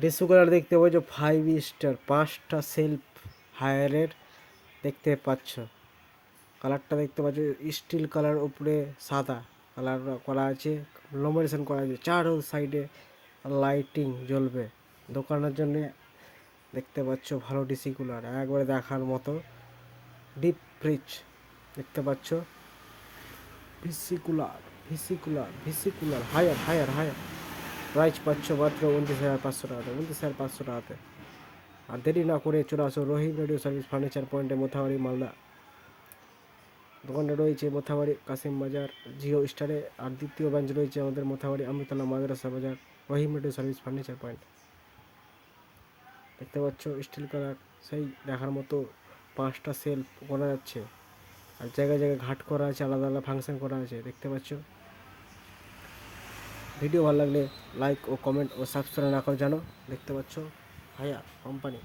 ডিসু colour দেখতে পাচ্ছ 5 star, 5টা সেলফ হায়ারের দেখতে পাচ্ছ। কালারটা দেখতে পাচ্ছ স্টিল কালার, উপরে সাদা কালার করা আছে, লমিনেশন করা আছে, চারো সাইডে লাইটিং জ্বলবে দোকানের জন্য। দেখতে পাচ্ছ ভালো ডিসি কুলার, একবারে দেখার মতো। ডিপ ফ্রিজ দেখতে পাচ্ছ, visi cooler Haier Haier Haier. Price পাচ্ছ মাত্র 29,500 টাকাতে, 29,500 টাকাতে। আর দেরি না করে চলে আসো রহিম রেডিও সার্ভিস ফার্নিচার পয়েন্টে, মোথাবাড়ি, মালদা। দোকানটা রয়েছে মোথাবাড়ি কাশিম বাজার জিও স্টারে, আর দ্বিতীয় ব্রাঞ্চ রয়েছে আমাদের মোথাবাড়ি আমতলা মাদ্রাসা বাজার, রহিম রেডিও সার্ভিস ফার্নিচার পয়েন্ট। দেখতে পাচ্ছ স্টিল কালার, সেই দেখার মতো। 5টা সেলফ করা যাচ্ছে, আর জায়গায় জায়গায় ঘাট করা আছে, আলাদা আলাদা ফাংশন করা আছে। দেখতে পাচ্ছ। ভিডিও ভালো লাগলে লাইক ও কমেন্ট ও সাবস্ক্রাইব না করে জানো। দেখতে পাচ্ছ হায়ার কোম্পানি।